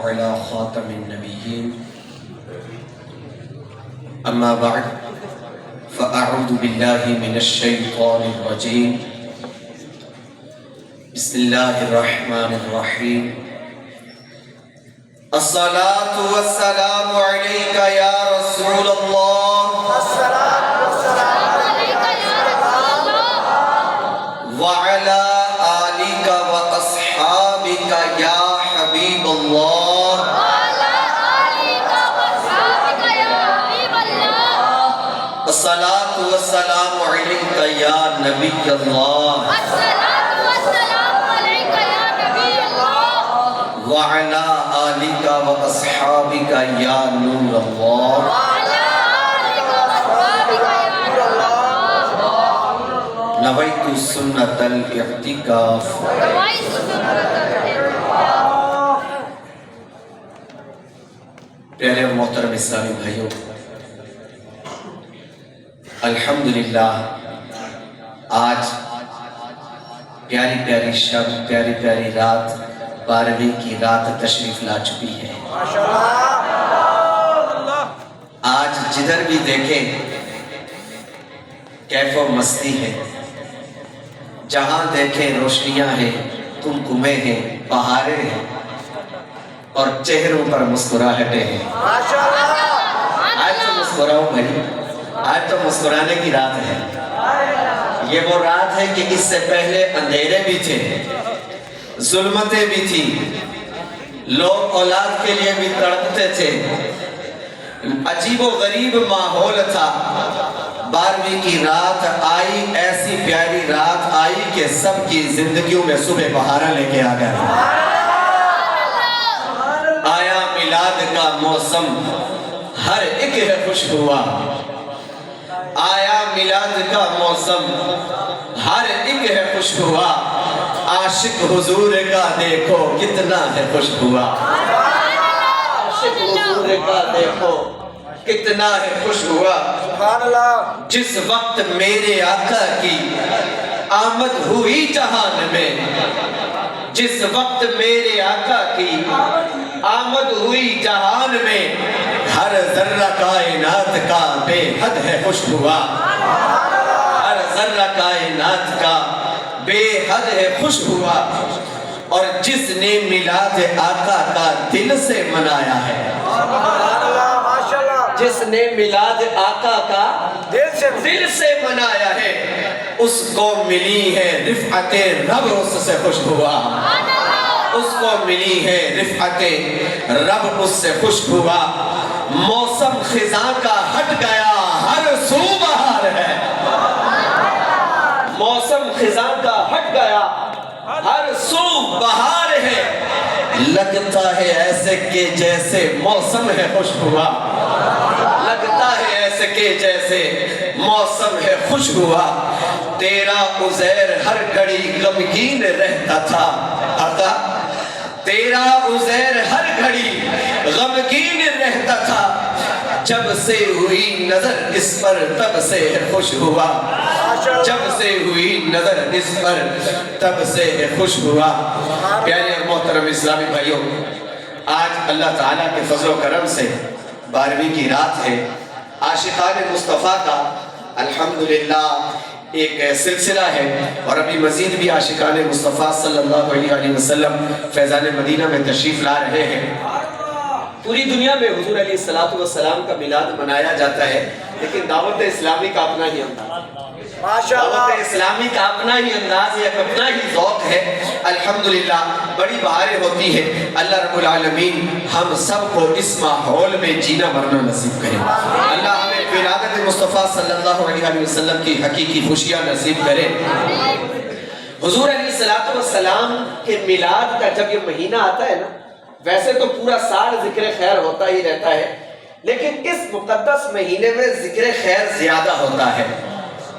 على خاتم النبيين أما بعد فأعوذ بالله من الشيطان الرجيم بسم الله الرحمن الرحيم الصلاة والسلام عليك يا رسول الله وعلى آلك وأصحابك يا حبيب الله الصلاة والسلام عليك يا نبي الله وعلى آلك وأصحابك يا نور الله نويت سنة الاعتكاف پیارے اور محترم اسلامی بھائیوں، الحمدللہ آج پیاری پیاری شب، پیاری پیاری رات، 12ویں کی رات تشریف لا چکی ہے۔ آج جدھر بھی دیکھیں کیف و مستی ہے، جہاں دیکھیں روشنیاں ہیں، کمکمیں ہیں، بہاریں ہیں اور چہروں پر مسکراہٹیں ہیں۔ آج تو مسکراؤ بھائی، آج تو مسکرانے کی رات ہے۔ یہ وہ رات ہے کہ اس سے پہلے اندھیرے بھی تھے، ظلمتیں بھی تھی، لوگ اولاد کے لیے بھی تڑپتے تھے، عجیب و غریب ماحول تھا۔ 12ویں کی رات آئی، ایسی پیاری رات آئی کہ سب کی زندگیوں میں صبح بہارا لے کے آ گیا۔ آیا میلاد کا موسم، ہر ایک ہے خوش ہوا۔ آیا میلاد کا موسم، ہر ایک ہے خوش ہوا۔ عاشق حضور کا دیکھو کتنا ہے خوش ہوا۔ عاشق حضور کا دیکھو کتنا ہے خوش ہوا۔ جس وقت میرے آقا کی آمد ہوئی جہان میں، جس وقت میرے آقا کی آمد ہوئی جہان میں، ہر ذرہ کائنات کا بے حد ہے خوش ہوا۔ ہر ذرہ کائنات کا بے حد ہے خوش ہوا۔ اور جس نے میلاد آقا کا دل سے منایا ہے، جس نے میلاد آقا کا دل سے منایا ہے، اس کو ملی ہے رفعت رب، اس سے خوش ہوا۔ اس کو ملی ہے رفعت رب، اس سے خوش ہوا۔ موسم خزاں کا ہٹ گیا، ہر سو بہار ہے۔ موسم خزاں کا ہٹ گیا، ہر سو بہار ہے۔ لگتا ہے ایسے کہ جیسے موسم ہے خوش ہوا۔ لگتا ہے ایسے کہ جیسے موسم ہے خوش ہوا۔ تیرا عزیر ہر گھڑی غمگین رہتا تھا آقا، تیرا عزیر ہر گھڑی غمگین رہتا تھا۔ جب سے ہوئی نظر اس پر تب سے خوش ہوا۔ جب سے ہوئی نظر اس پر تب سے خوش ہوا۔ پیارے اور محترم اسلامی بھائیوں، آج اللہ تعالیٰ کے فضل و کرم سے 12ویں کی رات ہے۔ عاشقان مصطفیٰ کا الحمدللہ ایک سلسلہ ہے، اور ابھی مزید بھی عاشقان مصطفیٰ صلی اللہ علیہ وسلم فیضان مدینہ میں تشریف لا رہے ہیں۔ پوری دنیا میں حضور علیہ السلام کا میلاد منایا جاتا ہے، لیکن دعوت اسلامی کا اپنا ہی انداز، دعوت اسلامی کا اپنا ہی انداز، ایک اپنا ہی ذوق ہے۔ الحمدللہ بڑی بہاریں ہوتی ہیں۔ اللہ رب العالمین ہم سب کو اس ماحول میں جینا مرنا نصیب کرے۔ اللہ ہمیں ولادت مصطفیٰ صلی اللہ علیہ وسلم کی حقیقی خوشیاں نصیب کرے۔ حضور علیہ السلام کے میلاد کا جب یہ مہینہ آتا ہے نا، ویسے تو پورا سال ذکر خیر ہوتا ہی رہتا ہے، لیکن اس مقدس مہینے میں ذکر خیر زیادہ ہوتا ہے۔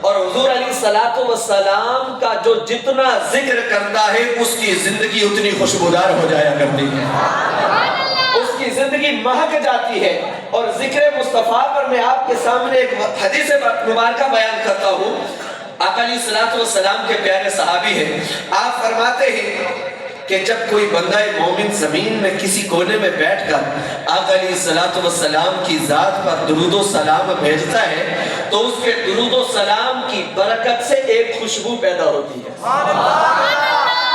اور حضور علیہ السلام کا جو جتنا ذکر کرتا ہے، اس کی زندگی اتنی خوشبودار ہو جایا کرتی ہے، اس کی زندگی مہک جاتی ہے۔ اور ذکر مصطفیٰ پر میں آپ کے سامنے ایک حدیث مبارکہ بیان کرتا ہوں۔ آقا علیہ السلام کے پیارے صحابی ہیں، آپ فرماتے ہیں کہ جب کوئی بندہ مومن زمین میں کسی کونے میں بیٹھ کر آقا علیہ الصلوۃ والسلام کی ذات پر درود و سلام بھیجتا ہے تو اس کے درود و سلام کی برکت سے ایک خوشبو پیدا ہوتی ہے۔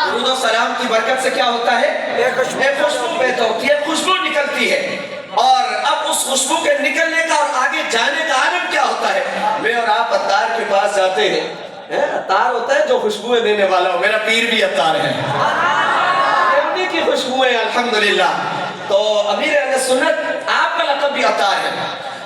درود و سلام کی برکت سے کیا ہوتا ہے؟ ایک خوشبو پیدا ہوتی ہے، خوشبو نکلتی ہے۔ اور اب اس خوشبو کے نکلنے کا اور آگے جانے کا عالم کیا ہوتا ہے؟ میں اور آپ عطار کے پاس جاتے ہیں، عطار ہوتا ہے جو خوشبوئیں دینے والا ہو، میرا پیر بھی عطار ہے، انہی کی خوشبوئیں الحمدللہ۔ تو امیر اہل سنت آپ کا لقب بھی عطار ہے۔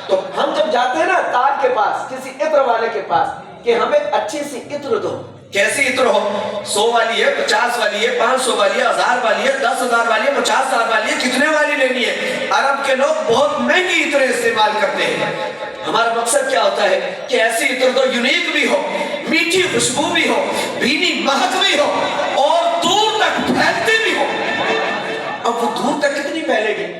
تو ہم جب جاتے ہیں نا عطار کے پاس، کسی عطر والے کے پاس، کہ ہمیں اچھی سی عطر دو، کیسی عطر ہو؟ 100 والی ہے، 50 والی ہے، 500 والی ہے، 1000 والی ہے، 10,000 والی ہے، 50,000 والی ہے، کتنے والی لینی ہے؟ عرب کے لوگ بہت مہنگی عطریں استعمال کرتے ہیں۔ ہمارا مقصد کیا ہوتا ہے کہ ایسی عطر دو یونیک بھی ہو، میٹھی خوشبو بھی ہو، بھینی مہک بھی ہو اور دور تک پھیلتی بھی ہو۔ اب وہ دور تک کتنی پھیلے گی؟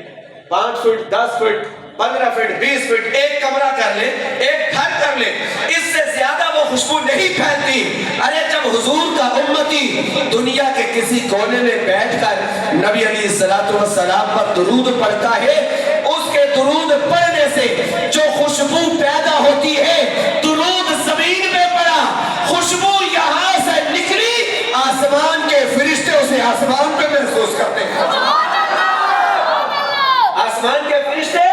5 فٹ، 10 فٹ، 15 فٹ، 20 فٹ، ایک کمرہ کر لیں، ایک گھر کر لیں، اس سے زیادہ وہ خوشبو نہیں پھیلتی۔ ارے جب حضور کا امتی دنیا کے کسی کونے میں بیٹھ کر نبی علیہ الصلوۃ والسلام پر درود پڑھتا ہے، اس کے درود پڑھنے سے جو خوشبو پیدا ہوتی ہے، درود زمین میں پڑا، خوشبو یہاں سے نکلی، آسمان کے فرشتے اسے آسمان پہ محسوس کرتے ہیں۔ آسمان کے فرشتے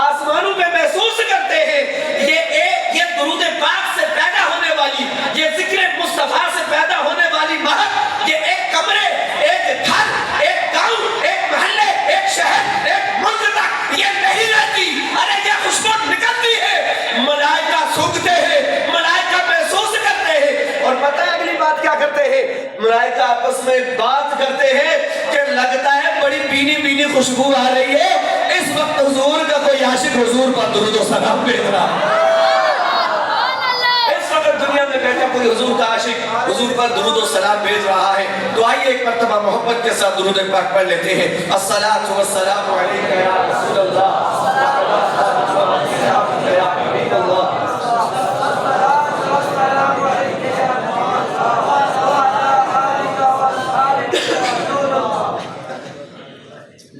آسمانوں پہ محسوس کرتے ہیں۔ یہ درود پاک سے پیدا ہونے والی، یہ ذکر مصطفیٰ سے پیدا ہونے والی مہک، یہ ایک کمرے، ایک گھر، ایک گاؤں، ایک محلے، ایک شہر، ایک ملک تک یہ نہیں رہتی۔ ارے یہ خوشبو نکلتی ہے، ملائکہ سونگتے ہیں، ملائکہ محسوس کرتے ہیں۔ اور پتہ ہے اگلی بات کیا کرتے ہیں؟ ملائکہ آپس میں بات کرتے ہیں کہ لگتا ہے بڑی بینی بینی خوشبو آ رہی ہے، اس وقت حضور کا کوئی عاشق حضور پر درود و سلام بھیج رہا ہے۔ اس وقت دنیا میں بیٹھا کوئی حضور کا عاشق حضور پر درود و سلام بھیج رہا ہے۔ تو آئیے ایک مرتبہ محبت کے ساتھ درود پاک پڑھ لیتے ہیں۔ الصلاۃ والسلام علیک یا رسول اللہ، یا حبیب اللہ۔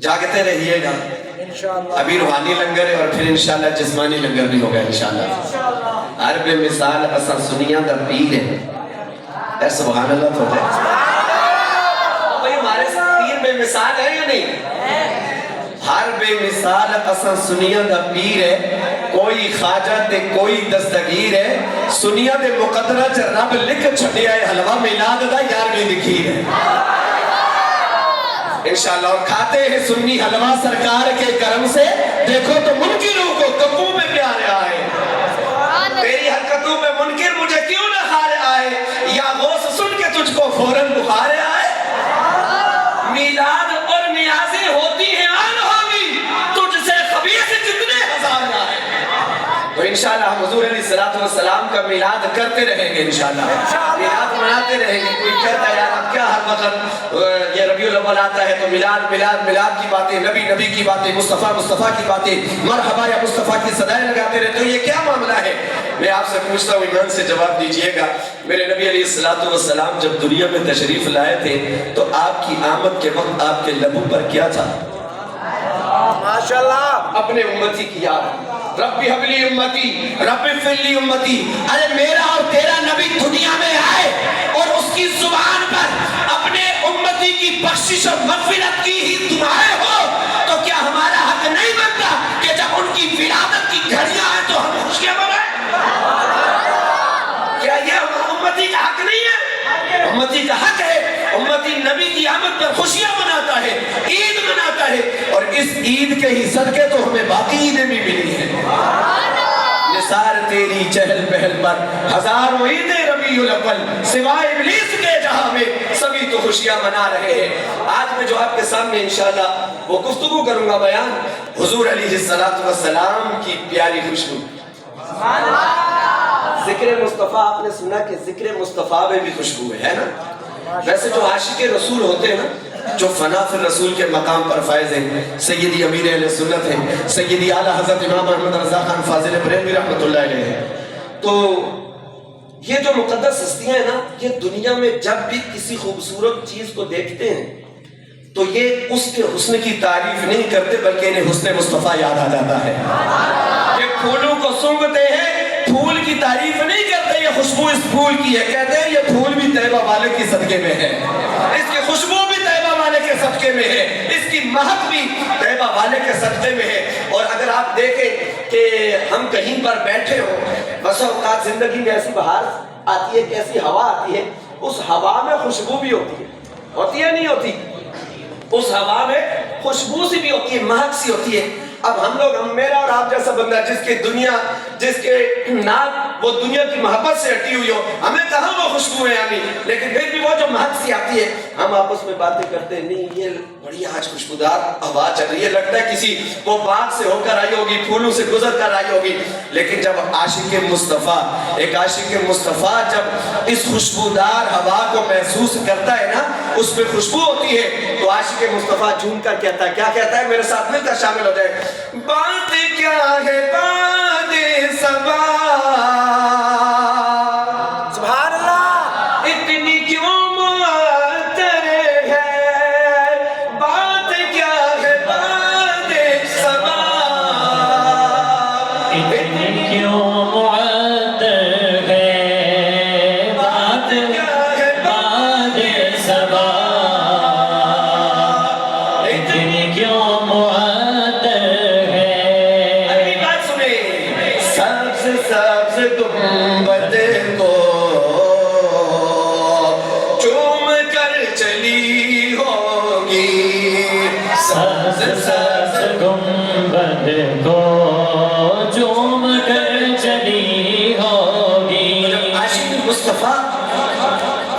جاگتے رہیے گا، ابھی روحانی لنگر ہے اور پھر انشاءاللہ جسمانی لنگر بھی ہوگا انشاءاللہ۔ ہر بے مثال اساں سنیاں دا پیر ہے، اے سبحان اللہ تو ہے بھئی، ہمارے پیر بے مثال ہے یا نہیں؟ ہر بے مثال اساں سنیاں دا پیر ہے، کوئی خواجہ تے کوئی دستگیر ہے، سنیاں دے مقدرہ چ رب لکھ چھڑیا ہے حلوہ میلاد دا 11ویں دکھیر ہے انشاءاللہ۔ اور کھاتے ہیں سنی حلوہ سرکار کے کرم سے، دیکھو تو منکروں کو کبو میں پیارے آئے، تیری حرکتوں میں منکر مجھے کیوں نہ کھارے آئے، یا غوث سن کے تجھ کو فوراً بخارے آئے۔ میلاد اور نیازیں ہوتی ہیں آن ہوگی، تجھ سے خبیث کتنے ہزار آئے۔ تو انشاءاللہ ہم حضور علیہ الصلوۃ والسلام کا میلاد کرتے رہیں گے انشاءاللہ، میلاد مناتے رہیں گے۔ کوئی کہتا ہے یار اب کیا ہر وقت یہ ربیع الاول آتا ہے تو میلاد میلاد میلاد کی باتیں، نبی نبی کی باتیں، مصطفیٰ مصطفیٰ کی باتیں، مرحبا یا مصطفیٰ کی صدائیں لگاتے رہتے ہو، یہ کیا معاملہ ہے؟ میں آپ سے پوچھتا ہوں، ایمان سے جواب دیجئے گا۔ میرے نبی علیہ الصلوۃ والسلام جب دنیا میں تشریف لائے تھے تو آپ کی آمد کے وقت آپ کے لبوں پر کیا تھا؟ ماشاءاللہ اپنے امتی کی یاد، رب حب لی امتی، رب اغفر لی امتی۔ ارے میرا اور تیرا نبی دنیا میں آئے اور اس کی زبان پر اپنے امتی کی بخشش اور مغفرت کی ہی دعائیں ہو تو کیا ہمارا حق نہیں بنتا کہ جب ان کی ولادت کی گھڑیاں آئیں تو ہم خوشیاں منائیں؟ کیا یہ امتی کا حق نہیں ہے؟ امتی کا حق ہے، امتی نبی کی آمد پر خوشیاں مناتا ہے، عید مناتا ہے، اور اس عید کے ہی صدقے تو ہمیں باقی عیدیں بھی ملی ہیں۔ نثار تیری چہل پہل پر ہزاروں عیدیں ربیع الاول، سوائے ابلیس کے جہاں میں سبھی تو خوشیاں منا رہے ہیں۔ آج میں جو آپ کے سامنے انشاءاللہ وہ گفتگو کروں گا بیان، حضور علیہ الصلوۃ والسلام کی پیاری خوشبو۔ ذکر مصطفیٰ، آپ نے سنا کہ ذکر مصطفیٰ میں بھی خوشبو ہے نا؟ ویسے جو عاشق رسول ہوتے ہیں نا، جو فنا فی الرسول کے مقام پر فائز ہیں، سیدی امیر اہل سنت ہیں، سیدی اعلیٰ حضرت امام احمد رضا خان فاضل بریلوی رحمۃ اللہ علیہ ہیں، تو یہ جو مقدس ہستیاں ہیں نا، یہ دنیا میں جب بھی کسی خوبصورت چیز کو دیکھتے ہیں تو یہ اس کے حسن کی تعریف نہیں کرتے بلکہ انہیں حسن مصطفیٰ یاد آ جاتا ہے. یہ پھولوں کو سونگھتے ہیں, پھول کی تعریف نہیں کرتے یہ خوشبو اس پھول کی ہے, کہتے ہیں یہ پھول بھی طیبہ والے کی صدقے میں ہے, اس کی خوشبو بھی طیبہ والے کے صدقے میں ہے, اس کی مہک بھی طیبہ والے کے صدقے میں ہے. اور اگر آپ دیکھیں کہ ہم کہیں پر بیٹھے ہو, بس اوقات زندگی میں ایسی بہار آتی ہے کہ ایسی ہوا آتی ہے, اس ہوا میں خوشبو بھی ہوتی ہے نہیں ہوتی, اس ہوا میں خوشبو سی بھی ہوتی ہے, مہک سی ہوتی ہے. اب ہم لوگ, میرا اور آپ جیسا بندہ جس کے ناک وہ دنیا کی محبت سے ہٹی ہوئی ہو, ہمیں کہاں وہ خوشبو ہے آنی, لیکن پھر بھی وہ جو مہک سی آتی ہے, ہم آپس میں باتیں کرتے ہیں, نہیں یہ بڑی آج خوشبودار ہوا چل رہی ہے, لگتا ہے کسی وہ باغ سے ہو کر آئی ہوگی, پھولوں سے گزر کر آئی ہوگی. لیکن جب عاشق مصطفیٰ, ایک عاشق مصطفیٰ جب اس خوشبودار ہوا کو محسوس کرتا ہے نا, اس میں خوشبو ہوتی ہے, تو عاشق مصطفیٰ جھوم کر کہتا ہے, کیا کہتا ہے, میرے ساتھ مل کر شامل ہو جائے. بات کیا ہے باد صبا, سبحان اللہ, اتنی کیوں معطر ہے, بات کیا ہے باد صبا, اتنی کیوں معطر ہے, بات کیا ہے باد صبا, اتنی کیوں معطر ہے. اگلی بات سنیں, سبز سبز گنبد کو چوم کر چلی ہوگی, سبز سبز گنبد کو چوم کر چلی ہوگی. جب عاشق مصطفیٰ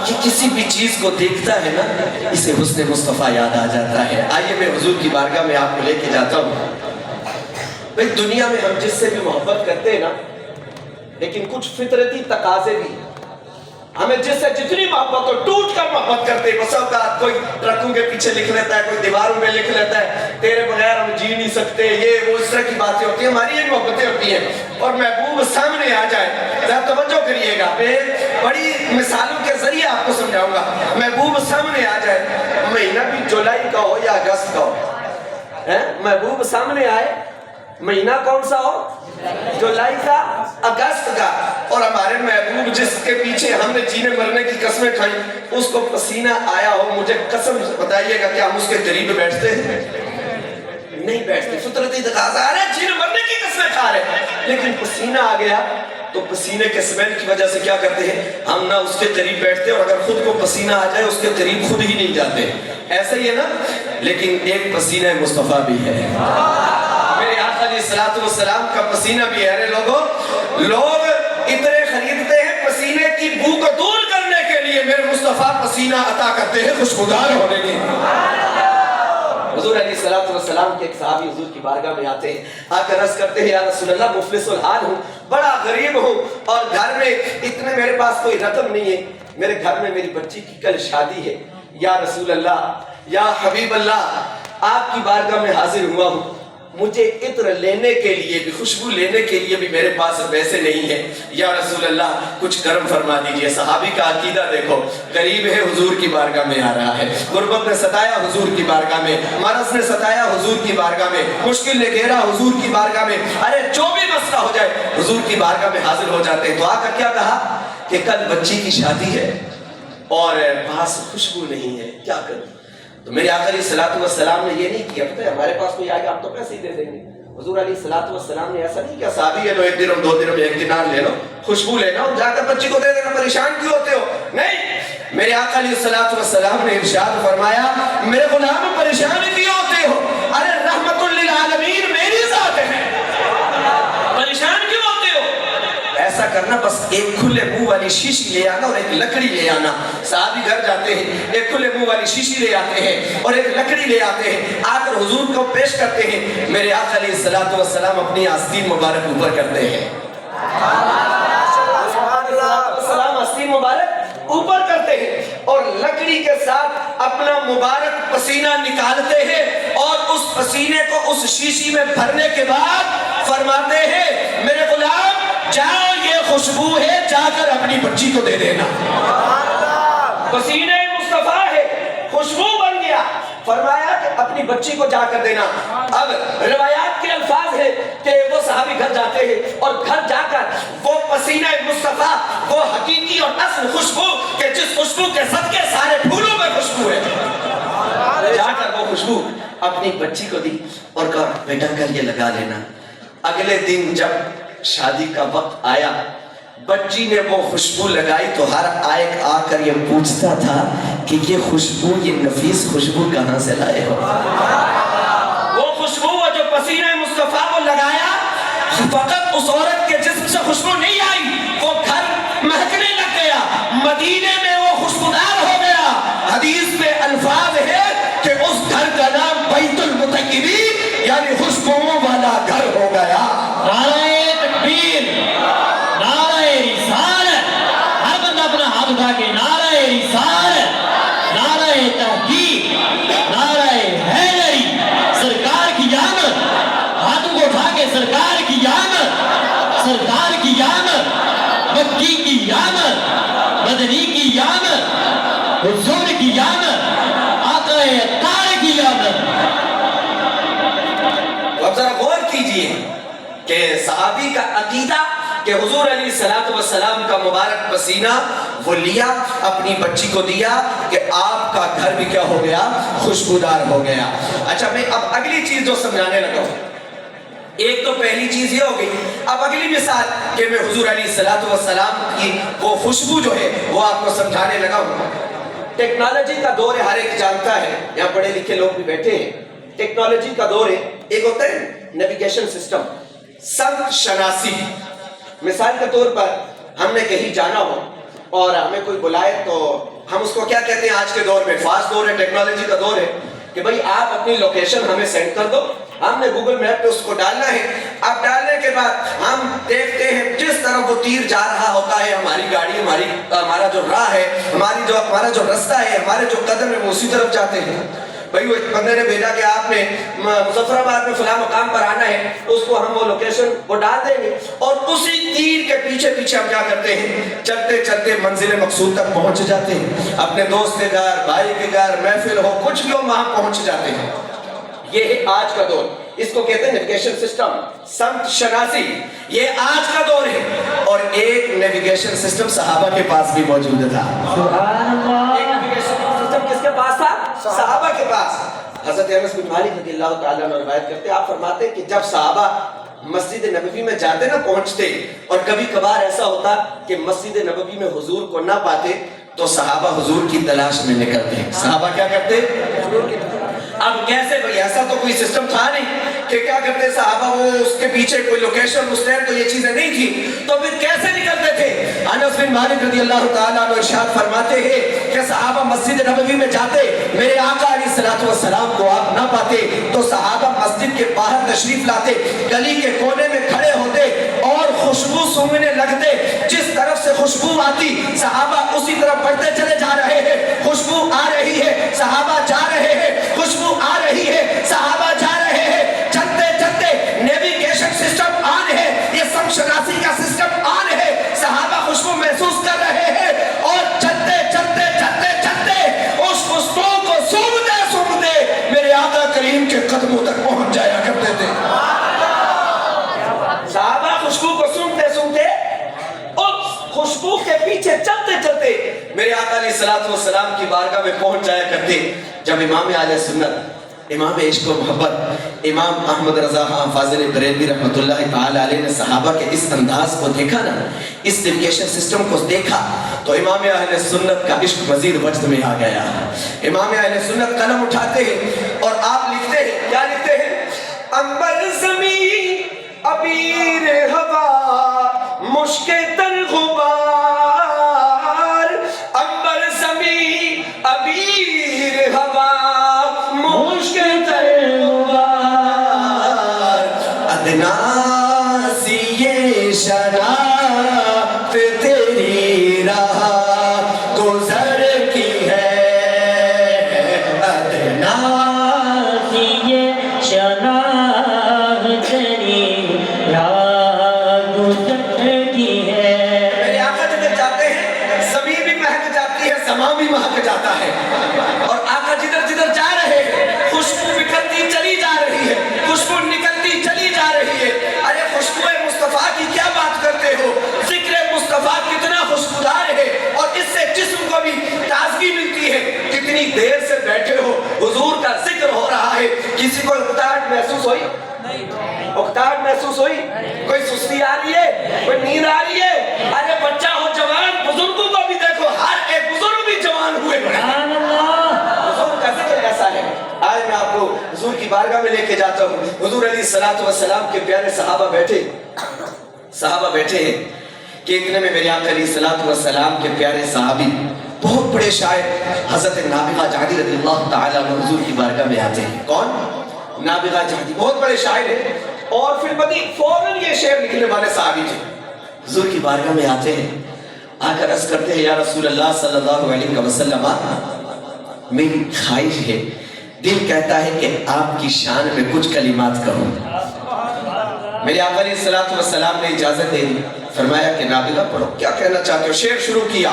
یہ کسی بھی چیز کو دیکھتا ہے نا, اسے حسن مصطفیٰ یاد آ جاتا ہے. آئیے میں حضور کی بارگاہ میں آپ کو لے کے جاتا ہوں. بھئی دنیا میں ہم جس سے بھی محبت کرتے ہیں نا, لیکن کچھ فطرتی تقاضے بھی, ہمیں جس سے جتنی محبت ہو ٹوٹ کر محبت کرتے ہیں. بس اوقات کوئی ٹرکوں کے پیچھے لکھ لیتا ہے, کوئی دیواروں میں لکھ لیتا ہے, تیرے بغیر ہم جی نہیں سکتے, یہ وہ اس طرح کی باتیں ہوتی ہیں, ہماری یہ محبتیں ہوتی ہیں. اور محبوب سامنے آ جائے, ذرا توجہ کریے گا, میں بڑی مثالوں کے ذریعے آپ کو سمجھاؤں گا. محبوب سامنے آ جائے, مہینہ بھی جولائی کا ہو یا اگست کا ہو, محبوب سامنے آئے, مہینہ کون سا ہو, جولائی کا, اگست کا, اور ہمارے محبوب جس کے پیچھے ہم نے جینے مرنے کی قسمیں کھائیں, اس کو پسینہ آیا ہو, مجھے قسم بتائیے گا کہ ہم اس کے قریب بیٹھتے ہیں, نہیں بیٹھتے. فطرتی تقاضا آ رہا ہے, جینے مرنے کی قسمیں کھا رہے ہیں, لیکن پسینہ آ گیا تو پسینے کے سمیل کی وجہ سے کیا کرتے ہیں, ہم نہ اس کے قریب بیٹھتے, اور اگر خود کو پسینہ آ جائے اس کے قریب خود ہی نہیں جاتے. ایسا ہی ہے نا. لیکن ایک پسینہ مصطفیٰ بھی ہے, میرے آقا علیہ الصلوۃ والسلام کا پسینہ بھی ہے. ارے لوگ اتنے خریدتے ہیں پسینے کی بو کو دور کرنے کے لیے, میرے مصطفیٰ پسینہ عطا کرتے ہیں خوشبودار ہونے کے لیے. حضور علیہ الصلوۃ والسلام کے ایک صحابی حضور کی بارگاہ میں آتے ہیں, آ کر عرض کرتے ہیں, یا رسول اللہ مفلس الحال ہوں, بڑا غریب ہوں, اور گھر میں اتنے میرے پاس کوئی رقم نہیں ہے, میرے گھر میں میری بچی کی کل شادی ہے. یا رسول اللہ, یا حبیب اللہ, آپ کی بارگاہ میں حاضر ہوا ہوں, مجھے عطر لینے کے لیے بھی, خوشبو لینے کے لیے بھی میرے پاس پیسے نہیں ہیں. یا رسول اللہ کچھ کرم فرما دیجئے. صحابی کا عقیدہ دیکھو, غریب ہے, حضور کی بارگاہ میں آ رہا ہے, غربت نے ستایا حضور کی بارگاہ میں, مرض نے ستایا حضور کی بارگاہ میں, مشکل نے گھیرا حضور کی بارگاہ میں, ارے جو بھی مسئلہ ہو جائے حضور کی بارگاہ میں حاضر ہو جاتے ہیں. تو آ کر کیا کہا کہ کل بچی کی شادی ہے اور پاس خوشبو نہیں ہے, کیا کروں. تو میرے آقا علیہ الصلوۃ والسلام نے یہ نہیں کیا, پتہ ہے ہمارے پاس کوئی آئے گا ہم تو پیسے ہی دے دیں گے. حضور علیہ الصلوۃ والسلام نے ایسا نہیں کیا, صحابی ہے لو, ایک درہم 2 درہم 1 دینار لے لو, خوشبو لینا اور جا کر بچی کو دے دینا, پریشان کیوں ہوتے ہو. نہیں, میرے آقا علیہ الصلوۃ والسلام نے ارشاد فرمایا, میرے غلام پریشان کیوں ہوتے ہو, ارے رحمت للعالمین میری ذات ہے, پریشان کیوں ہوتے ہو. ایسا کرنا, بس ایک کھلے منہ والی شیشی لے آنا اور ایک لکڑی لے آنا. صحابی گھر جاتے ہیں, ایک کھلے منہ والی شیشی لے آتے ہیں اور ایک لکڑی لے آتے ہیں, آ کر حضور کو پیش کرتے ہیں. میرے آقا علیہ الصلوۃ والسلام اپنی آستین مبارک اوپر کرتے ہیں, آستین مبارک اوپر کرتے ہیں, اور لکڑی کے ساتھ اپنا مبارک پسینہ نکالتے ہیں, اور اس پسینے کو اس شیشی میں بھرنے کے بعد فرماتے ہیں, میرے غلام جاؤ, یہ خوشبو ہے, جا کر اپنی بچی کو دے دینا. پسینے مصطفیٰ ہے, خوشبو بن گیا, فرمایا کہ اپنی بچی کو جا کر دینا. اب روایات کے الفاظ ہیں کہ وہ صحابی گھر جاتے ہیں اور گھر جا کر وہ پسینہ مصطفیٰ، وہ حقیقی اور اصل خوشبو کہ جس خوشبو کے صدقے سارے پھولوں میں خوشبو ہے، جا کر وہ خوشبو اپنی بچی کو دی اور کہا بیٹا کر یہ لگا لینا. اگلے دن جب شادی کا وقت آیا، بچی نے وہ خوشبو لگائی تو ہر ایک آ کر یہ پوچھتا تھا کہ یہ خوشبو، یہ نفیس خوشبو کہاں سے لائے ہو؟ وہ خوشبو وہ جو پسینہ مصطفیٰ کو لگایا، فقط اس عورت کے جسم سے خوشبو نہیں آئی، وہ گھر مہکنے لگ گیا، مدینے میں وہ خوشبودار ہو گیا. حدیث میں الفاظ ہے کہ اس گھر کا نام بیت المطیبین یعنی خوشبوؤں والا گھر ہو گیا. نعرہ تکبیر، نعرہ رسالت، ہر بندہ اپنا ہاتھ اٹھا کے نعرہ رسالت، نعرہ تحقیق، نعرہ حیدری، سرکار کی آمد، ہاتھوں کو اٹھا کے سرکار کی آمد، سرکار کی آمد، مکی کی آمد، مدنی کی آمد، حضور کی آمد، آقا اطہار کی آمد. اب ذرا غور کیجئے کہ صحابی کا عقیدہ کہ حضور علیہ السلام کا مبارک پسینہ وہ لیا، اپنی بچی کو دیا کہ آپ کا گھر بھی کیا ہو گیا؟ خوشبودار ہو گیا. اچھا میں اب اگلی چیز جو سمجھانے لگا ہوں، ایک تو پہلی چیز یہ ہو گئی، اب اگلی مثال کہ میں حضور علیہ السلام کی وہ خوشبو جو ہے وہ آپ کو سمجھانے لگا ہوں. ٹیکنالوجی کا دور ہے، ہر ایک جانتا ہے، یہاں پڑھے لکھے لوگ بھی بیٹھے ہیں. ٹیکنالوجی کا دور ہے، ایک ہوتا ہے نیویگیشن سسٹم، سمت شناسی. مثال کے طور پر ہم نے کہیں جانا ہو اور ہمیں کوئی بلائے تو ہم اس کو کیا کہتے ہیں؟ آج کے دور میں فاسٹ دور ہے، ٹیکنالوجی کا دور ہے کہ بھئی آپ اپنی لوکیشن ہمیں سینڈ کر دو، ہم نے گوگل میپ پہ اس کو ڈالنا ہے. اب ڈالنے کے بعد ہم دیکھتے ہیں جس طرف وہ تیر جا رہا ہوتا ہے، ہماری گاڑی، ہمارا جو راہ ہے، ہمارا جو رستہ ہے، ہمارے جو قدم ہے وہ اسی طرف جاتے ہیں. بھئی وہ ایک بندے نے بھیجا کہ آپ نے مظفر آباد میں فلاں مقام پر آنا ہے، اس کو ہم وہ لوکیشن وہ ڈال دیں گے اور اسی تیر کے پیچھے پیچھے ہم کیا کرتے ہیں؟ چلتے چلتے منزل مقصود تک پہنچ جاتے ہیں. اپنے دوست کے گھر، بھائی کے گھر، محفل ہو، کچھ بھی ہو، وہاں پہنچ جاتے ہیں. یہ ہے آج کا دور، اس کو کہتے ہیں نیویگیشن سسٹم، سمت شناسی. یہ آج کا دور ہے. اور ایک نیویگیشن سسٹم صحابہ کے پاس بھی موجود تھا. ایک نیویگیشن سسٹم کس کے پاس تھا؟ صحابہ کے پاس. حضرت انس بن مالک رضی اللہ تعالیٰ عنہ روایت کرتے ہیں، آپ فرماتے ہیں کہ جب صحابہ مسجد نبوی میں جاتے نہ پہنچتے، اور کبھی کبھار ایسا ہوتا کہ مسجد نبوی میں حضور کو نہ پاتے تو صحابہ حضور کی تلاش میں نکلتے. صحابہ کیا کرتے؟ اب کیسے بھئی؟ ایسا تو کوئی سسٹم تھا نہیں کہ کیا کرتے صحابہ، وہ اس کے پیچھے کوئی لوکیشن، اس ٹائم تو یہ چیزیں نہیں تھی، تو پھر کیسے نکلتے تھے؟ انس بن مالک رضی اللہ تعالیٰ عنہ ارشاد فرماتے ہیں کہ صحابہ مسجد نبوی میں جاتے، میرے آقا علیہ السلام کو آپ نہ پاتے تو صحابہ مسجد کے باہر تشریف لاتے، گلی کے کونے میں کھڑے ہوتے اور خوشبو سونگنے لگتے. جس طرف سے خوشبو آتی صحابہ اسی طرف بڑھتے چلے جا رہے ہیں. خوشبو آ رہی ہے، صحابہ جا رہے ہیں، خوشبو آ رہی ہے، صحابہ جا رہے ہیں. چلتے چلتے نیویگیشن سسٹم آن ہے، یہ سم شناسی کا سسٹم آن ہے. صحابہ خوشبو محسوس کر رہے ہیں اور چلتے چلتے چلتے چلتے اس خوشبو کو سونگتے سونگتے میرے آقا کریم کے قدموں تک پہنچ جایا کرتے تھے. صحابہ خوشبو کو سونگتے سونگتے اس خوشبو کے پیچھے چلتے چلتے میرے آقا علیہ السلام کی بارگاہ میں پہنچ جایا کرتے. جب امام اہل سنت، امام عشق و محبت، امام احمد رضا خان فاضل بریلوی رحمۃ اللہ تعالی علیہ نے صحابہ کے اس انداز کو دیکھا نا، اس نیویگیشن سسٹم کو دیکھا تو امام اہل سنت کا عشق مزید وجد میں آ گیا. امام اہل سنت قلم اٹھاتے ہیں اور آپ لکھتے ہیں، کیا لکھتے ہیں؟ انبر زمین عبیر ہوا مشک تر غبار، انبر زمین عبیر ہوا مشک تر غبار، ادنا سی یہ شناخت تیری راہ گزر کی ہے، ادنا سی یہ شناخت تیری راہ گزر کی ہے. میرے آقا جدھر جاتے ہیں زمین بھی مہک جاتی ہے، سما بھی مہک جاتا ہے، اور آقا جدھر جدھر جا رہے محسوس ہوئی؟ اکتاہٹ محسوس ہوئی؟ کوئی سستی آ رہی ہے؟ کوئی نیند آ رہی ہے؟ ارے بچہ ہو جوان، بزرگوں کو بھی دیکھو، ہر ایک بزرگ بھی جوان ہوئے بڑے حضور کا ذکر ایسا ہے۔ آج میں آپ کو حضور کی بارگاہ میں لے کے جاتا ہوں۔ حضور علیہ السلام کے پیارے صحابہ بیٹھے ہیں کہ اتنے میں میرے آقا علیہ السلام کے پیارے صحابی بہت بڑے شاعر حضرت نابغہ جعدی رضی اللہ تعالیٰ عنہ حضور کی بارگاہ میں آتے ہیں۔ کون؟ نابغہ جعدی، بہت بڑے شاعر ہیں، اور پھر فوراً یہ شعر لکھنے والے صحابی تھے۔ حضور کی بارگاہ میں آتے ہیں، آ کر عرض کرتے ہیں یا رسول اللہ صلی اللہ علیہ وسلم، میری خواہش ہے، دل کہتا ہے کہ آپ کی شان میں کچھ کلمات کہوں۔ میرے آقا علیہ السلام نے اجازت دے دی، فرمایا کہ نابغہ پڑھو، کیا کہنا چاہتے ہو؟ شعر شروع کیا،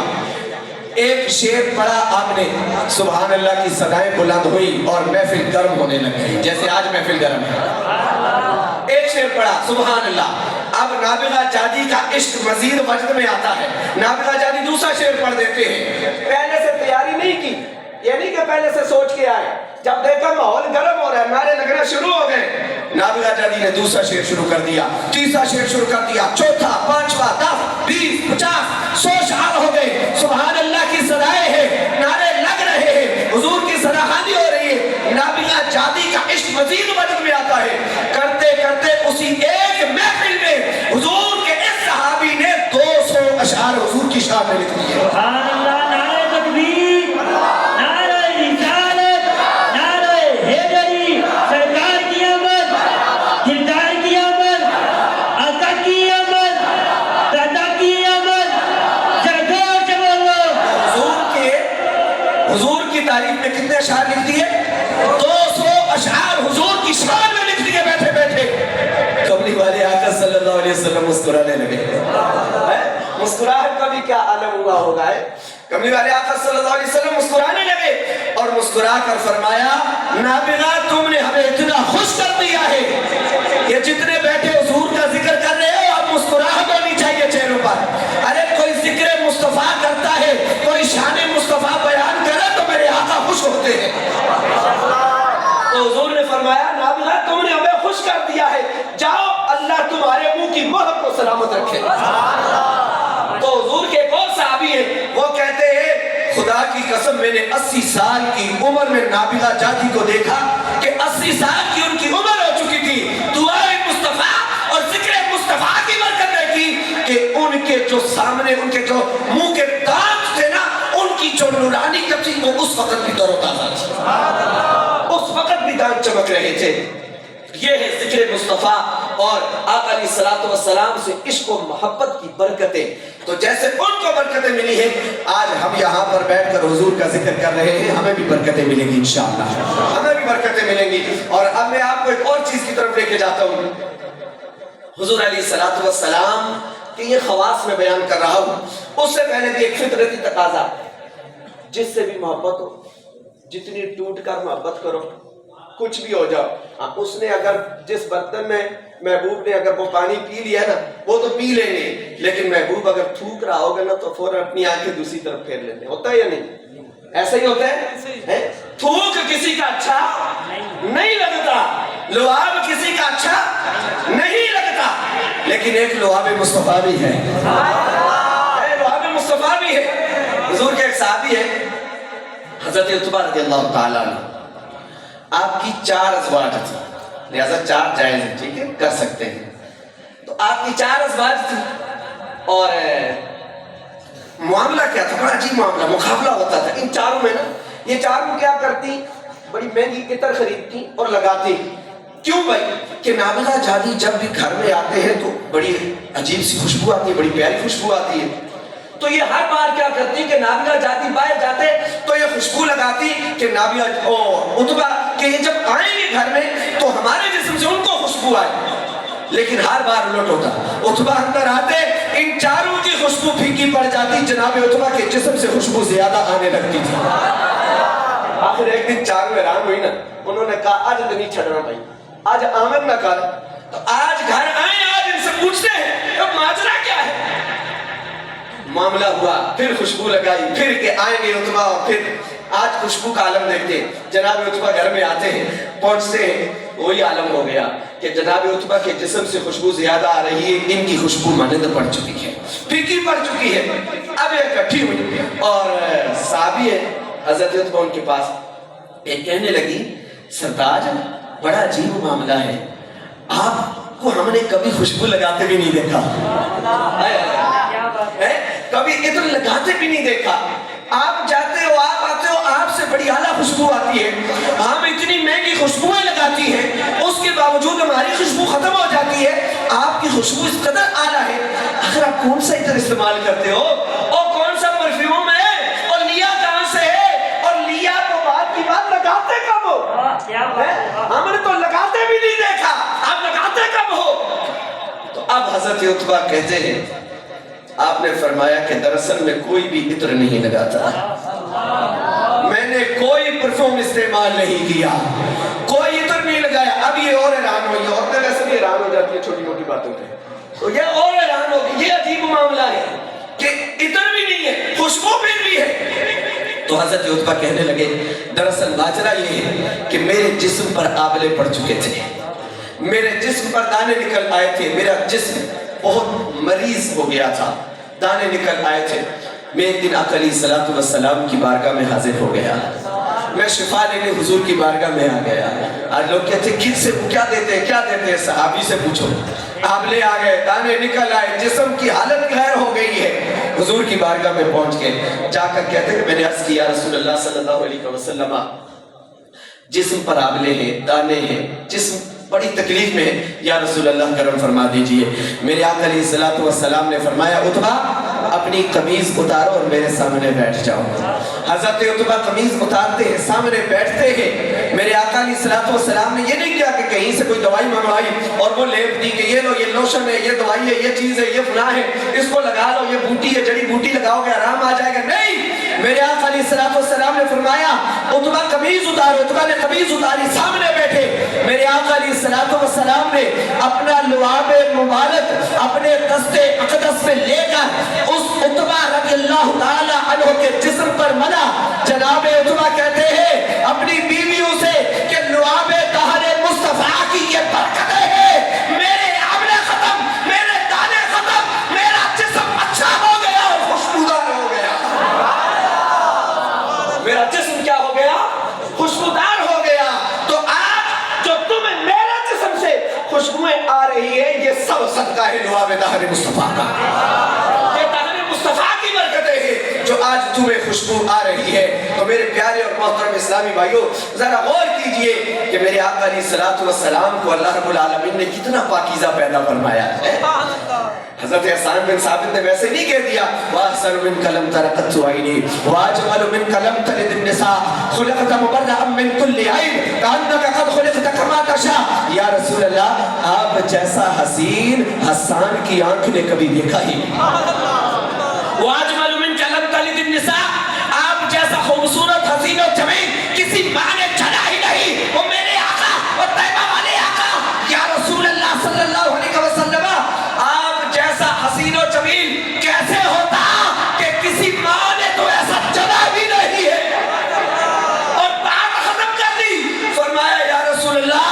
ایک شعر پڑھا آپ نے، سبحان اللہ کی صدائیں بلند ہوئی اور محفل گرم ہونے لگ گئی، جیسے آج محفل گرم ہے۔ ایک شعر پڑھا، سبحان اللہ۔ اب نابغہ جعدی کا عشق مزید وجد میں آتا ہے، نابغہ جعدی دوسرا شعر پڑھ دیتے ہیں۔ پہلے سے تیاری نہیں کی، یہ نہیں کہ پہلے سے سوچ کے آئے، جب دیکھا ماحول گرم ہو رہا ہے، نعرے لگنا شروع ہو گئے، نابغہ جعدی نے دوسرا شعر شروع کر دیا، تیسرا شعر شروع کر دیا، چوتھا، پانچواں، 10، 20، 50، 100 شعر ہو گئے۔ سبحان اللہ کی صدائیں ہیں، نعرے لگ رہے ہیں، حضور کی صداخانی ہو رہی ہے، نابغہ جعدی کا عشق مزید وجد میں آتا ہے۔ کرتے کرتے اسی ایک محفل میں حضور کے اس صحابی نے 200 اشعار حضور کی شان میں لکھ دیے۔ سبحان اللہ، نعرہ تکبیر، نعرہ رسالت، نعرہ حیدری، سرکار کی آمد، دلدار کی آمد، آقا کی آمد، دادا کی آمد، سرکار سے بولو۔ حضور کی تعریف میں کتنے اشعار لکھ دیے؟ 200 اشعار حضور کی شان میں لکھ دیے بیٹھے بیٹھے۔ کملی والے آقا صلی اللہ علیہ وسلم مسکرانے لگے۔ مسکراہٹ کا بھی کیا عالم ہوا ہوگا ہے؟ کملی والے آقا صلی اللہ علیہ وسلم مسکرانے لگے اور مسکرا کر فرمایا نابغہ تم نے ہمیں اتنا خوش کر دیا ہے، یہ جتنے بیٹھے حضور کا ذکر کر رہے ہو اب مسکراہٹ ہونی چاہیے چہروں پر۔ ارے کوئی ذکر مصطفیٰ کرتا ہے، کوئی شان مصطفیٰ بیان کرے تو میرے آقا خوش ہوتے ہیں۔ تو حضور نے فرمایا نابغہ تم نے ہمیں خوش کر دیا ہے، جاؤ اللہ تمہارے منہ کی مہر کو سلامت رکھے۔ تو حضور کے ایک اور صحابی ہیں، وہ کہتے ہیں خدا کی قسم میں نے 80 سال کی عمر میں نابغہ جعدی کو دیکھا کہ 80 سال کی ان کی عمر ہو چکی تھی، دعائے مصطفیٰ اور ذکر مصطفیٰ کی برکت دیکھی کہ ان کے جو سامنے ان کے جو منہ کے دانت تھے نا، ان کی جو نورانیت تھی وہ اس وقت بھی تر و تازہ تھی، اس وقت بھی دانت چمک رہے تھے۔ یہ ہے ذکر مصطفیٰ اور آقا علیہ السلام سے عشق و محبت کی برکتیں۔ تو جیسے ان کو برکتیں ملی ہیں، آج ہم یہاں پر بیٹھ کر حضور کا ذکر کر رہے ہیں، ہمیں بھی برکتیں ملیں گی انشاءاللہ، ہمیں بھی برکتیں ملیں گی۔ اور اب میں آپ کو ایک اور چیز کی طرف لے کے جاتا ہوں۔ حضور علیہ السلام کہ یہ خواص میں بیان کر رہا ہوں، اس سے پہلے بھی ایک فطرتی تقاضا، جس سے بھی محبت ہو، جتنی ٹوٹ کر محبت کرو، کچھ بھی ہو جاؤ، اس نے اگر جس برتن میں محبوب نے اگر وہ پانی پی لیا نا وہ تو پی لیں گے، لیکن محبوب اگر تھوک رہا ہوگا نا تو فوراً اپنی آنکھیں دوسری طرف پھیر لیتے ہیں، ہوتا ہے یا نہیں؟ ایسا ہی ہوتا ہے؟ تھوک کسی کا اچھا نہیں لگتا، لعاب کسی کا اچھا نہیں لگتا، لیکن ایک لعاب مصطفیٰ بھی ہے، لعاب مصطفیٰ بھی ہے۔ حضور کے ایک صحابی ہے حضرت عتبہ رضی اللہ تعالیٰ عنہ، آپ کی 4 ازواج تھی، لہذا 4 جائز ہیں، ٹھیک ہے، کر سکتے ہیں۔ تو آپ کی 4 ازواج تھی اور معاملہ کیا تھا؟ بڑا عجیب معاملہ، مقابلہ ہوتا تھا ان چاروں میں نا۔ یہ چاروں کیا کرتی؟ بڑی مہنگی عطر خریدتی اور لگاتی۔ کیوں بھائی؟ کہ نابغہ جعدی جب بھی گھر میں آتے ہیں تو بڑی عجیب سی خوشبو آتی ہے، بڑی پیاری خوشبو آتی ہے۔ تو یہ ہر بار کیا کرتی کہ نابغہ جعدی باہر جاتے تو یہ خوشبو لگاتی کہ نابغہ عتبہ کہ یہ جب آئیں گے گھر میں تو ہمارے جسم سے ان کو خوشبو آئے، لیکن ہر بار الٹ ہوتا، عتبہ اندر آتے ان چاروں کی خوشبو پھیکی پڑ جاتی، جناب عتبہ کے جسم سے خوشبو زیادہ آنے لگتی تھی۔ آخر ایک دن چاروں حیران ہوئی نا، انہوں نے کہا آج نہیں چھڑنا بھائی، آج آمد نہ کر، تو آج گھر آئیں، آج ان سے پوچھتے ہیں اب ماجرا کیا ہے؟ معاملہ ہوا، پھر خوشبو لگائی، پھر کہ آئیں گے عتبہ، اور پھر آج خوشبو کا عالم دیکھتے ہیں۔ جناب عتبہ گھر میں آتے ہیں، پہنچتے ہیں، وہی عالم ہو گیا کہ جناب عتبہ کے جسم سے خوشبو زیادہ آ رہی ہے، ان کی خوشبو مانند پڑ چکی ہے، پھیکی پڑ چکی ہے۔ اب یہ اکٹھی ہوئی اور صحابی ہے حضرت عتبہ ان کے پاس ایک کہنے لگی، سردار بڑا عجیب معاملہ ہے، آپ کو ہم نے کبھی خوشبو لگاتے بھی نہیں دیکھا، کبھی عطر لگاتے بھی نہیں دیکھا، آپ جاتے ہو، آپ آتے ہو، آپ سے بڑی اعلیٰ خوشبو آتی ہے، ہم اتنی مہنگی خوشبوئیں لگاتی ہیں، اس کے باوجود ہماری خوشبو ختم ہو جاتی ہے، آپ کی خوشبو اس قدر اعلیٰ ہے، آخر آپ کون سا عطر استعمال کرتے ہو، اور کون سا پرفیوم ہے، اور لیا کہاں سے ہے، اور لیا تو بات کی بات لگاتے کب ہو، ہم نے تو لگاتے بھی نہیں دیکھا، آپ لگاتے کب ہو؟ تو اب حضرت عتبہ کہتے ہیں، آپ نے فرمایا کہ دراصل میں کوئی بھی عطر نہیں لگاتا، میں نے کوئی پرفیوم استعمال نہیں کیا، کوئی عطر نہیں لگایا۔ اب یہ اور حیران ہوئی، عورتیں ویسے بھی حیران ہو جاتی ہیں چھوٹی موٹی باتوں پہ، تو یہ اور حیران ہوگی، یہ عجیب معاملہ ہے کہ عطر بھی نہیں ہے، خوشبو بھی ہے۔ تو حضرت عتبہ کہنے لگے، دراصل ماجرا یہ ہے کہ میرے جسم پر آبلے پڑ چکے تھے، میرے جسم پر دانے نکل آئے تھے، میرا جسم بہت مریض ہو گیا تھا، دانے نکل آئے تھے۔ میں ایک دن آقا علیہ السلام کی بارگاہ میں حاضر ہو گیا، میں شفا لینے حضور کی بارگاہ میں آ گیا۔ آج لوگ کہتے ہیں کس سے کیا دیتے ہیں، کیا دیتے ہیں، صحابی سے پوچھو، آبلے آ گئے، دانے نکل آئے، جسم کی حالت غیر ہو گئی ہے۔ حضور کی بارگاہ میں پہنچ کے جا کر کہتے ہیں کہ میں نے عرض کیا رسول اللہ صلی اللہ علیہ وسلم، جسم پر آبلے ہیں، دانے ہیں، جسم بڑی تکلیف میں ہے، یا رسول اللہ کرم فرما دیجئے۔ میرے آقا علیہ السلام نے فرمایا، عتبہ اپنی قمیض اتارو اور میرے سامنے بیٹھ جاؤ۔ حضرت عتبہ قمیض اتارتے ہیں، سامنے بیٹھتے ہیں۔ میرے آقا علیہ السلام نے یہ نہیں کیا کہ کہیں سے کوئی دوائی منگوائی اور وہ لیپ دی کہ یہ لو، یہ لوشن ہے، یہ دوائی ہے، یہ چیز ہے، یہ فلاں ہے، اس کو لگا لو، یہ بوٹی ہے، جڑی بوٹی لگاؤ گے آرام آ جائے گا۔ نہیں، میرے آقا علیہ السلام نے فرمایا، عتبہ قمیض اتارو۔ عتبہ نے قمیض اتاری، سامنے بیٹھے۔ میرے آقا علیہ السلام نے اپنا لعاب مبارک اپنے دست اقدس میں لے کر اس عتبہ رضی اللہ تعالی عنہ کے جسم پر ملا۔ جناب عتبہ کہتے ہیں اپنی بیویوں سے کہ لعاب طاہر مصطفیٰ کی یہ برکتیں ہیں، میرے آبلے ختم، میرے دانے ختم، میرا جسم اچھا ہو گیا اور خوشبودار ہو گیا۔ میرا جسم کیا ہو گیا؟ خوشبودار ہو گیا۔ تو آج جو تمہیں میرے جسم سے خوشبوئیں آ رہی ہے، یہ سب صدقہ ہے لعاب طاہر مصطفیٰ کا، یہ طاہر مصطفیٰ کی برکتیں ہیں جو آج تمہیں خوشبو آ رہی ہے۔ تو میرے پیارے اور محترم اسلامی بھائیوں، ذرا غور کیجئے کہ میرے آقا علیہ السلام کو اللہ رب العالمین نے کتنا پاکیزہ پیدا فرمایا ہے۔ حضرت حسان بن ثابت نے ویسے نہیں کہہ دیا وَأَحْسَنُ مِنْكَ لَمْ تَرَ قَطُّ عَيْنِي وَأَجْمَلُ مِنْكَ لَمْ تَلِدِ النِّسَاءُ خُلِقْتَ مُبَرَّأً مِنْ كُلِّ عَيْبٍ كَأَنَّكَ قَدْ خُلِقْتَ كَمَا تَشَاءُ۔ یا رسول اللہ، آپ جیسا حسین حسان کی آنکھ نے کبھی دیکھا ہی نہیں۔ وَأَجْمَلُ مِنْكَ لَمْ تَلِدِ النِّسَاءُ، آپ جیسا خوبصورت حسین و جمیل کسی ماں نے چلا ہی نہیں۔ وہ میرے آقا اور طیبہ والے آقا یا رسول اللہ صلی اللہ علیہ وسلم، آپ جیسا حسین و جمیل کیسے ہوتا کہ کسی ماں نے تو ایسا چلا بھی نہیں ہے۔ اور بات ختم کر دی، فرمایا یا رسول اللہ،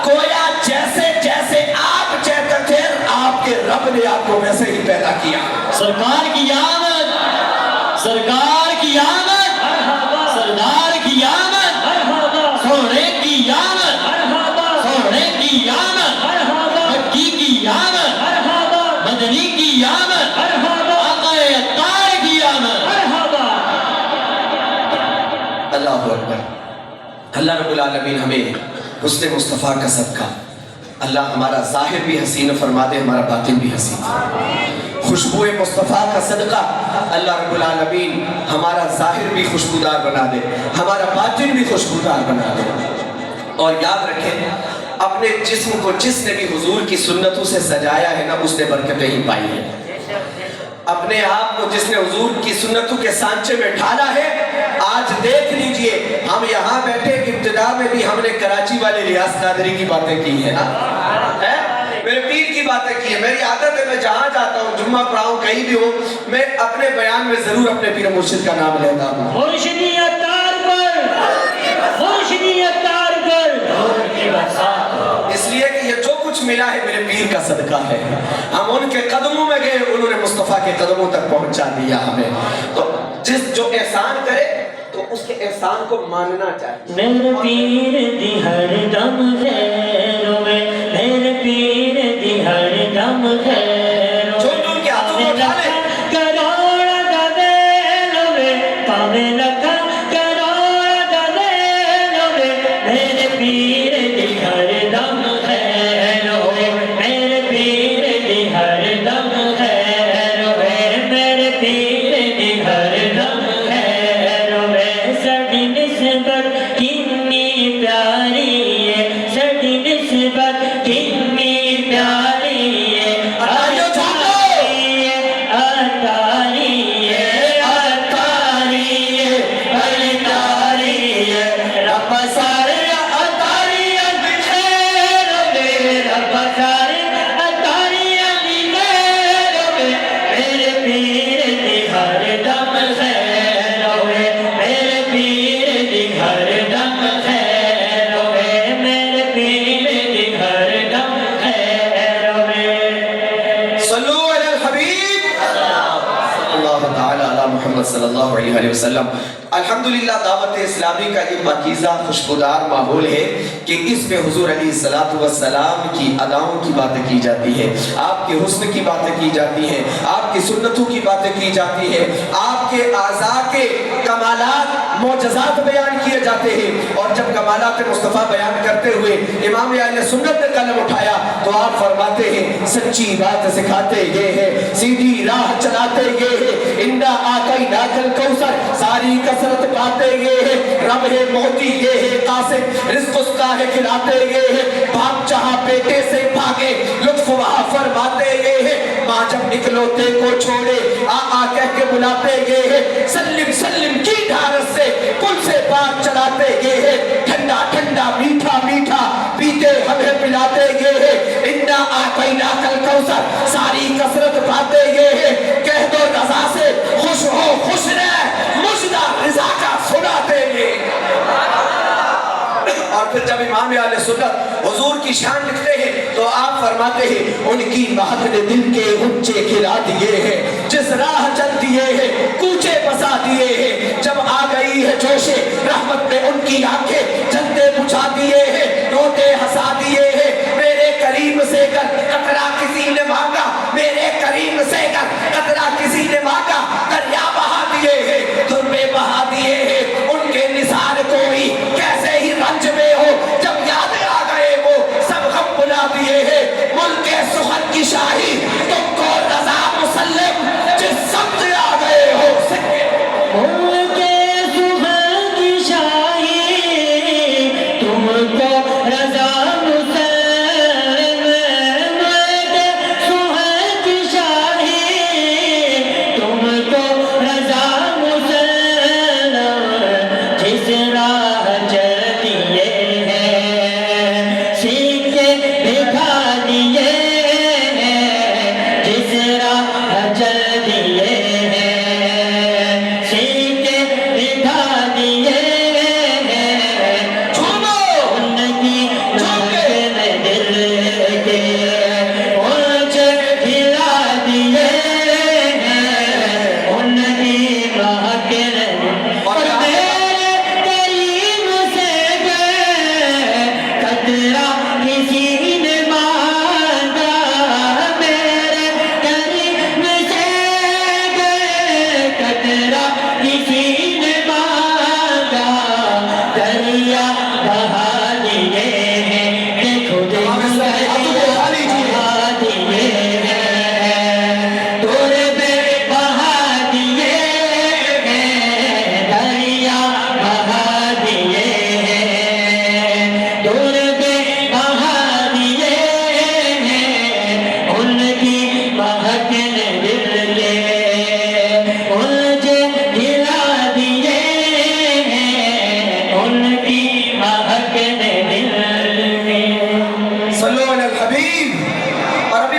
گویا جیسے جیسے آپ چاہتے تھے آپ کے رب نے آپ کو ویسے ہی پیدا کیا۔ سرکار کی آمد، سرکار کی آمد، سردار کی آمد، سونے کی آمد، سونے کی آمد، مکی کی آمد، مدنی کی آمد، آقا اتار کی آمد۔ اللہ اکبر۔ اللہ رب العالمین ہمیں حسن مصطفیٰ کا صدقہ اللہ ہمارا ظاہر بھی حسین فرما دے، ہمارا باطن بھی حسین۔ خوشبو مصطفیٰ کا صدقہ اللہ رب العالمین ہمارا ظاہر بھی خوشبودار بنا دے، ہمارا باطن بھی خوشبودار بنا دے۔ اور یاد رکھیں، اپنے جسم کو جس نے بھی حضور کی سنتوں سے سجایا ہے نا، اس نے برکتیں ہی پائی ہیں۔ اپنے آپ کو جس نے حضور کی سنتوں کے سانچے میں ڈھالا ہے، آج دیکھ لیجئے ہم یہاں بیٹھے ابتدا میں بھی ہم نے کراچی والے ریاض قادری کی باتیں کی ہیں نا، میرے پیر کی باتیں کی ہیں. میری عادت ہے میں جہاں جاتا ہوں جمعہ پڑھاؤں کہیں بھی ہوں میں اپنے بیان میں ضرور اپنے پیر مرشد کا نام لیتا ہوں. مرشدی اتار پر مرشدی اتار پر نور کی برسات. اس لیے کہ یہ جو کچھ ملا ہے میرے پیر کا صدقہ ہے. ہم ان کے قدموں میں گئے انہوں نے مصطفیٰ کے قدموں تک پہنچا دیا ہمیں. تو جو احسان کرے تو اس کے احسان کو ماننا چاہیے. میرے پیر دی ہر دم خیروں میں میرے پیر دی ہر دم خیروں جو ان کے ہاتھوں کو اٹھا لے کروڑ گدیلوں میں پاوے لکھا کروڑ گدیلوں میں میرے پیر دی ہر دم خیروں میں میرے پیر دی ہر دم خیروں میں میرے پیر دی ہر دم خیروں میں سڑی نسبت کتنی پیاری ہے سڑی نسبت کتنی پیاری ہے اتاری ہے اتاری ہے اتاری ہے اتاری ہے رب سارے اتاری خیروں میں رب سارے اتاری خیروں میں میرے پیر دی ہر دم خیروں میں میرے پیر دی ہر دم خیروں میں میرے پیر دی ہر دم خیروں میں. صلو علی الحبیب اللہ تعالی علی محمد صلی اللہ علیہ وسلم. الحمدللہ دعوت اسلامی کا یہ پاکیزہ خوشبودار ماحول ہے کہ اس میں حضور علیہ السلام کی اداؤں کی باتیں کی جاتی ہے, آپ کے حسن کی باتیں کی جاتی ہیں, آپ کی سنتوں کی باتیں کی جاتی ہیں, آپ کے اعضاء کے کمالات معجزات بیان کیے جاتے ہیں. اور جب کمالات مصطفیٰ بیان کرتے ہوئے امام اہل سنت نے قلم اٹھایا تو آپ فرماتے ہیں سچی بات سکھاتے یہ ہے سیدھی راہ چلاتے یہ ہے انا آتیناک الکوثر ساری کثرت پاتے یہ ہے رب ہے موتی یہ ہے قاسم رزق اس کا ہے کھلاتے یہ ہے باپ جہاں بیٹے سے بھاگے لطف وہاں فرماتے یہ ہے ماں جب نکلوتے کو چھوڑے آ کہہ کے بلاتے یہ ہے سلم سلم کی ڈھارس سے پل سے پار چلاتے یہ ہے ٹھنڈا ٹھنڈا میٹھا میٹھا پیتے ہمیں پلاتے یہ ہے انا آتیناک الکوثر ساری کثرت پاتے یہ ہے کہہ دو رضا سے خوش ہو خوش رہ مجدہ رضا کا سناتے یہ. اور پھر جب امام اہل سنت حضور کی شان لکھتے ہیں تو آپ فرماتے ہیں ان کی مہک نے دل کے غنچے کھلا دیے ہیں جس راہ چل دیے ہیں کوچے بسا دیے ہیں جب آ گئی ہے جوش رحمت میں ان کی آنکھیں جلتے بجھا دیے ہیں روتے ہنسا دیے ہیں میرے کریم سے کر قطرہ کسی نے مانگا میرے کریم سے کر قطرہ کسی نے مانگا دریا بہا دیے ہیں دربے بہا دیے ہیں ان کے نثار کوئی کیسے ہی رنج میں ہو جب یاد آ گئے وہ سب غم بلا دیے ہیں ملک سخن کی شاہی تم کو رضا مسلم جس سمت آ گئے ہو ملک سخن کی شاہی تم کو رضا مسلم ملک سخن کی شاہی تم کو رضا مسلم جس راہ چل دیے ہیں سیکھے دکھا دیے ہیں جس راہ چل دیے ہیں سیکھے دکھا دیے ہیں چھوڑو ان کی مہک نے دل کے اونچے ہلا دیے ہیں ان کی مہک نے اور میرے کریم سے گئے قطرہ کسی نے مانگا میرے کریم سے گئے قطرہ کسی نے مانگا دریا بہا دیے ہیں دیکھو دیکھو بہا دیے ہیں دور میں بہا دیے ہیں دریا بہا دیے ہیں دور میں بہا دیے ہیں ان کی مہک نے دل کے الجھے ہلا دیے ہیں ان کی مہک نے دل کے. صلو علی الحبیب. اور ابھی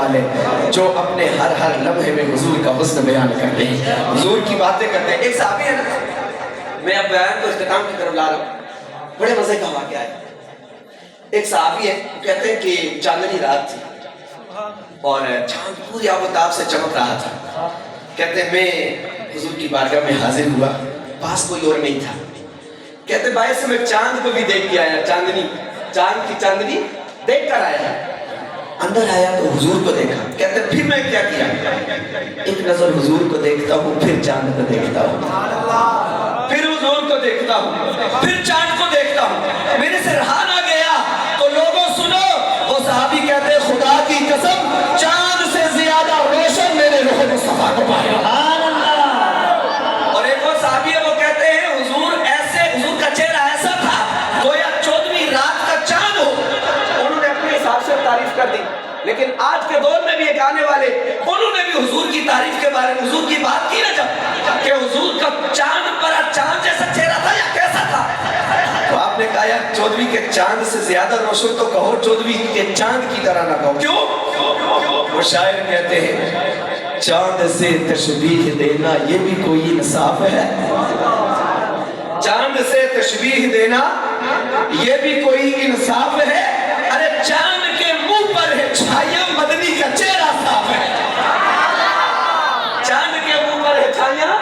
والے جو اپنے ہر لمحے میں حضور کا حسن بیان کرتے ہیں، حضور کی باتیں کرتے ہیں. ایک صحابی ہے نا، میں اب بیان کو اختتام کی طرف لا رہا ہوں، بڑے مزے کا واقعہ ہے. ایک صحابی ہے، کہتے ہیں کہ چاندنی رات تھی اور چاند پوری آب و تاب سے چمک رہا تھا. کہتے ہیں میں حضور کی بارگاہ میں حاضر ہوا، پاس کوئی اور نہیں تھا. کہتے ہیں باعث سے میں چاند کو بھی دیکھ کے آیا، چاند کی چاندنی دیکھ کر آیا. اندر آیا تو حضور کو دیکھا. کہتے ہیں پھر میں کیا کیا، ایک نظر حضور کو دیکھتا ہوں، پھر چاند کو دیکھتا ہوں، پھر حضور کو دیکھتا ہوں، پھر چاند کو دیکھتا ہوں. میرے سے رہا نہ گیا تو لوگوں سنو، وہ صحابی کہتے ہیں خدا کی قسم چاند سے زیادہ روشن میرے روح مصطفیٰ کو پایا. اور ایک اور صحابی ہے، وہ کہتے ہیں حضور کا چہرہ ایسا تھا گویا 14ویں رات کا چاند ہو. انہوں نے اپنے حساب سے تعریف کر دی، لیکن آج کے دور میں بھی ایک آنے والے انہوں نے بھی حضور کی تعریف کے بارے میں حضور کی بات کی نا، جب کہ حضور کا چاند پر چاند جیسا چہرہ تھا یا کیسا تھا. تو آپ نے کہا یار 14ویں کے چاند سے زیادہ روشن تو کہو، 14ویں کے چاند کی طرح نہ کہو. کیوں؟ وہ شاعر کہتے ہیں چاند سے تشبیہ دینا یہ بھی کوئی انصاف ہے. چاند سے تشبیہ دینا یہ بھی کوئی انصاف ہے. ارے چاند کے منہ پر ہے چھائیاں، مدنی کا چہرہ صاف ہے. چاند کے منہ پر ہے چھائیاں،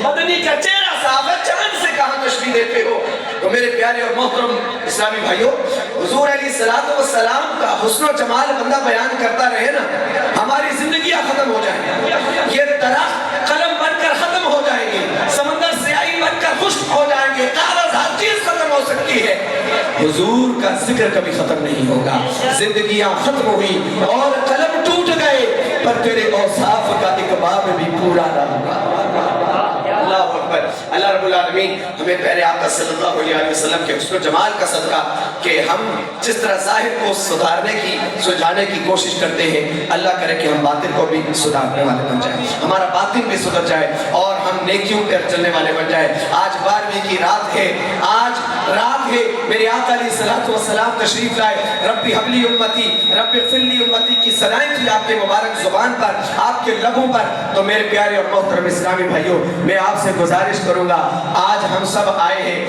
مدنی کا چہرہ صاف ہے. چاند سے کہاں تشبیہ دیتے ہو؟ تو میرے پیارے اور محترم اسلامی بھائیوں، حضور علیہ السلام کا حسن و جمال بندہ بیان کرتا رہے نا، ہماری زندگیاں ختم ہو جائیں. یہ درخت قلم بن کر ختم ہو جائیں گے، سمندر سیاہی بن کر خشک ہو جائیں گے، کاغذ ہر چیز ختم ہو سکتی ہے، حضور کا ذکر کبھی ختم نہیں ہوگا. زندگیاں ختم ہوئی اور قلم ٹوٹ گئے، پر تیرے اوصاف کا ایک باب بھی پورا نہ ہوگا. اللہ اکبر. اللہ رب العالمین ہمیں پیارے آقا صلی اللہ علیہ وسلم کے حسن و جمال کا صدقہ کہ ہم جس طرح ظاہر کو سدھارنے کی سلجھانے کی کوشش کرتے ہیں، اللہ کرے کہ ہم باطن کو بھی سدھارنے والے بن جائیں، ہمارا باطن بھی سدھر جائے اور ہم نیکیوں پر چلنے والے بن جائیں. آج 12ویں کی رات ہے، آج رات ہے میرے آقا علیہ السلام تشریف لائے. ربی حبلی امتی ربی فلی امتی کی ثنائیں تھی آپ کے مبارک زبان پر، آپ کے لبوں پر. تو میرے پیارے اور محترم اسلامی بھائیوں، میں آپ سے گزارش کروں گا، آج ہم سب آئے ہیں